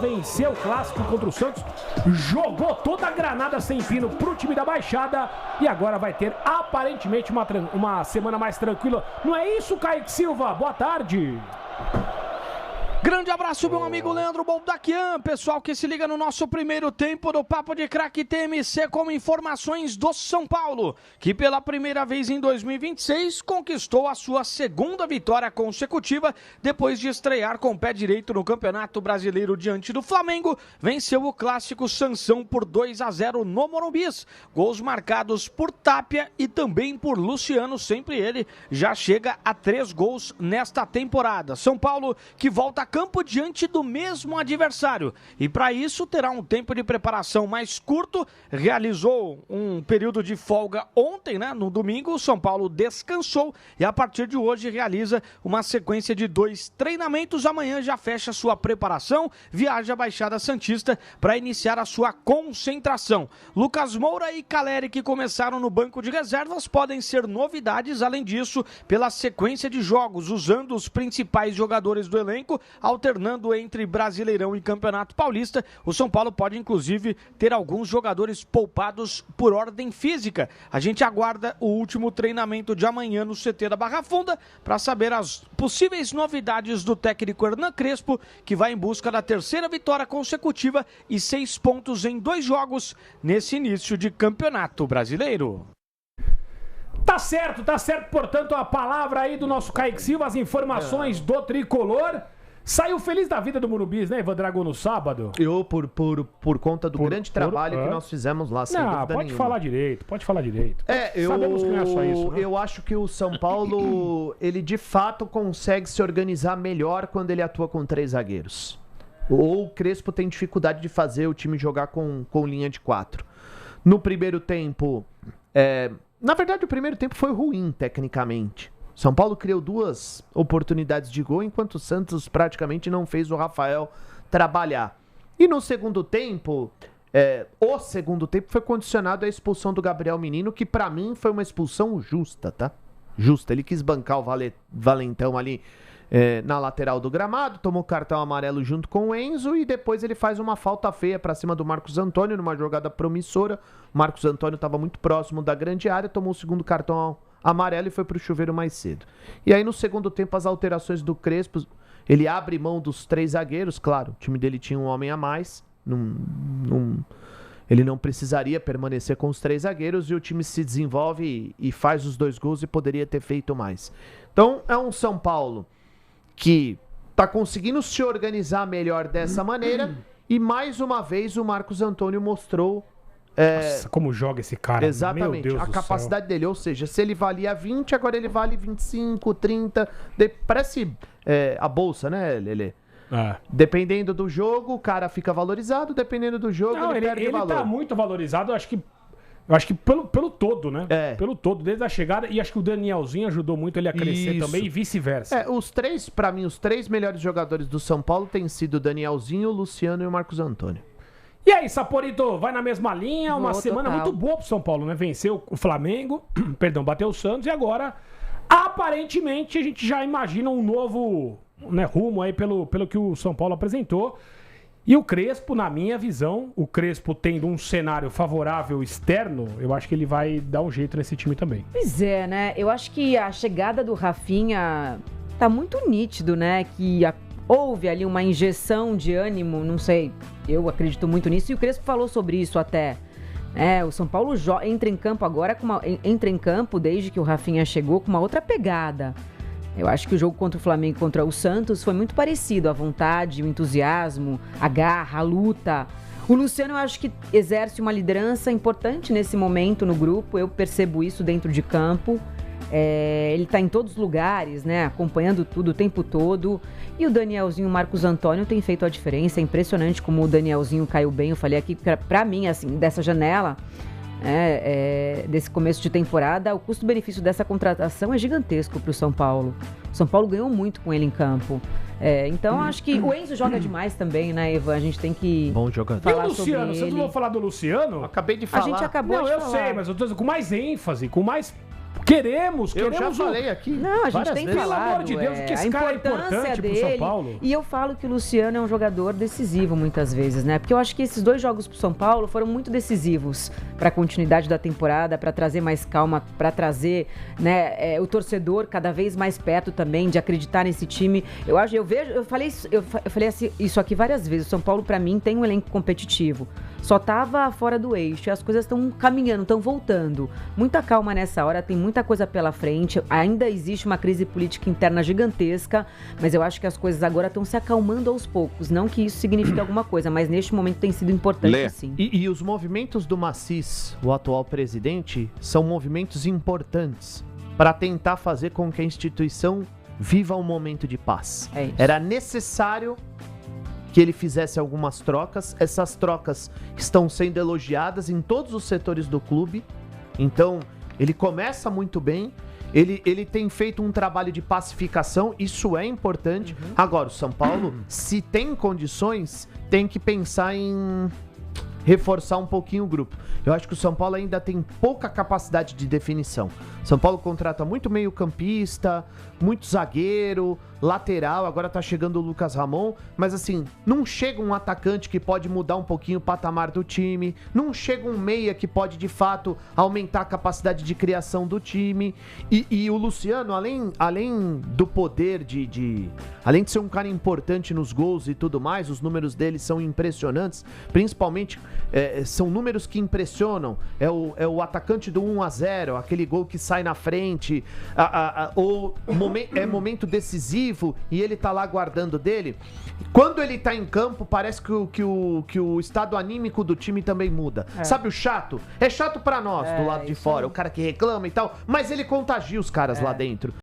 Venceu o clássico contra o Santos, jogou toda a granada sem pino pro time da Baixada e agora vai ter aparentemente uma semana mais tranquila. Não é isso, Kaique Silva? Boa tarde. Grande abraço, meu amigo Leandro Boldaquian, pessoal que se liga no nosso primeiro tempo do Papo de Craque TMC com informações do São Paulo, que pela primeira vez em 2026 conquistou a sua segunda vitória consecutiva depois de estrear com o pé direito no Campeonato Brasileiro diante do Flamengo, venceu o clássico Sansão por 2-0 no Morumbis, gols marcados por Tapia e também por Luciano, sempre ele, já chega a 3 gols nesta temporada. São Paulo que volta a campo diante do mesmo adversário e para isso terá um tempo de preparação mais curto, realizou um período de folga ontem, né? No domingo o São Paulo descansou e a partir de hoje realiza uma sequência de 2 treinamentos, amanhã já fecha sua preparação, viaja à Baixada Santista para iniciar a sua concentração. Lucas Moura e Caleri, que começaram no banco de reservas, podem ser novidades, além disso, pela sequência de jogos, usando os principais jogadores do elenco, alternando entre Brasileirão e Campeonato Paulista. O São Paulo pode, inclusive, ter alguns jogadores poupados por ordem física. A gente aguarda o último treinamento de amanhã no CT da Barra Funda para saber as possíveis novidades do técnico Hernan Crespo, que vai em busca da 3ª vitória consecutiva e 6 pontos em 2 jogos nesse início de Campeonato Brasileiro. Tá certo, portanto, a palavra aí do nosso Kaique Silva, as informações do Tricolor. Saiu feliz da vida do Morumbis, né, Ivan Drago, no sábado? Eu, por conta do grande trabalho que nós fizemos lá, sem dúvida pode nenhuma. pode falar direito. Sabemos que não é só isso, né? Eu acho que o São Paulo, ele de fato consegue se organizar melhor quando ele atua com 3 zagueiros. Ou o Crespo tem dificuldade de fazer o time jogar com linha de 4. No primeiro tempo, na verdade o primeiro tempo foi ruim tecnicamente. São Paulo criou 2 oportunidades de gol, enquanto o Santos praticamente não fez o Rafael trabalhar. E no segundo tempo, o segundo tempo foi condicionado à expulsão do Gabriel Menino, que pra mim foi uma expulsão justa, tá? Justa. Ele quis bancar o Valentão ali na lateral do gramado, tomou cartão amarelo junto com o Enzo e depois ele faz uma falta feia pra cima do Marcos Antônio, numa jogada promissora. O Marcos Antônio estava muito próximo da grande área, tomou o segundo cartão amarelo e foi pro chuveiro mais cedo. E aí no segundo tempo as alterações do Crespo, ele abre mão dos 3 zagueiros, claro, o time dele tinha um homem a mais, ele não precisaria permanecer com os 3 zagueiros e o time se desenvolve e faz os 2 gols e poderia ter feito mais. Então é um São Paulo que tá conseguindo se organizar melhor dessa maneira e mais uma vez o Marcos Antônio mostrou nossa, como joga esse cara. Exatamente, meu Deus a capacidade dele, ou seja, se ele valia 20, agora ele vale 25, 30, parece a bolsa, né, Lelê? Dependendo do jogo, o cara fica valorizado, dependendo do jogo, ele perde valor. Ele tá muito valorizado, eu acho que pelo todo, né? Pelo todo, desde a chegada, e acho que o Danielzinho ajudou muito ele a crescer também e vice-versa. Pra mim, os 3 melhores jogadores do São Paulo têm sido o Danielzinho, o Luciano e o Marcos Antônio. E aí, Saporito, vai na mesma linha, uma semana muito boa pro São Paulo, né? Venceu o Flamengo, bateu o Santos e agora, aparentemente, a gente já imagina um novo, né, rumo aí pelo que o São Paulo apresentou. E o Crespo, na minha visão, o Crespo tendo um cenário favorável externo, eu acho que ele vai dar um jeito nesse time também. Pois é, né? Eu acho que a chegada do Rafinha tá muito nítido, né? Que houve ali uma injeção de ânimo, não sei, eu acredito muito nisso, e o Crespo falou sobre isso até. O São Paulo entra em campo agora, entra em campo desde que o Rafinha chegou com uma outra pegada. Eu acho que o jogo contra o Flamengo e contra o Santos foi muito parecido, a vontade, o entusiasmo, a garra, a luta. O Luciano, eu acho que exerce uma liderança importante nesse momento no grupo, eu percebo isso dentro de campo. Ele tá em todos os lugares, né, acompanhando tudo o tempo todo. E o Danielzinho, o Marcos Antônio tem feito a diferença. É impressionante como o Danielzinho caiu bem. Eu falei aqui, pra mim, assim, dessa janela, desse começo de temporada, o custo-benefício dessa contratação é gigantesco pro São Paulo. O São Paulo ganhou muito com ele em campo. Então, acho que o Enzo joga demais também, né, Ivan? A gente tem que bom jogador. E o Luciano? Vocês não vão falar do Luciano? Acabei de falar. A gente acabou de falar. Eu sei, mas eu tô dizendo com mais ênfase, com mais Queremos Eu já falei aqui. Não, a gente tem vezes. falado. Pelo amor de Deus, que esse cara é importante pro São Paulo. E eu falo que o Luciano é um jogador decisivo muitas vezes, né? Porque eu acho que esses 2 jogos pro São Paulo foram muito decisivos para a continuidade da temporada, para trazer mais calma, para trazer, né, o torcedor cada vez mais perto também de acreditar nesse time. Eu falei isso aqui várias vezes. O São Paulo, para mim, tem um elenco competitivo. Só tava fora do eixo. As coisas estão caminhando, estão voltando. Muita calma nessa hora, tem muita coisa pela frente. Ainda existe uma crise política interna gigantesca, mas eu acho que as coisas agora estão se acalmando aos poucos. Não que isso signifique alguma coisa, mas neste momento tem sido importante, sim. E os movimentos do Macis, o atual presidente, são movimentos importantes para tentar fazer com que a instituição viva um momento de paz. Era necessário que ele fizesse algumas trocas. Essas trocas estão sendo elogiadas em todos os setores do clube. Então, ele começa muito bem. Ele tem feito um trabalho de pacificação. Isso é importante. Agora, o São Paulo, se tem condições, tem que pensar em reforçar um pouquinho o grupo. Eu acho que o São Paulo ainda tem pouca capacidade de definição. São Paulo contrata muito meio-campista, muito zagueiro, lateral, agora tá chegando o Lucas Ramon, mas assim, não chega um atacante que pode mudar um pouquinho o patamar do time, não chega um meia que pode de fato aumentar a capacidade de criação do time, e o Luciano, além do poder além de ser um cara importante nos gols e tudo mais, os números dele são impressionantes, principalmente são números que impressionam, é o atacante do 1-0, aquele gol que sai na frente, é momento decisivo, e ele tá lá guardando dele. Quando ele tá em campo, parece que o estado anímico do time também muda. Sabe o chato? É chato pra nós, do lado de fora, o cara que reclama e tal, mas ele contagia os caras lá dentro.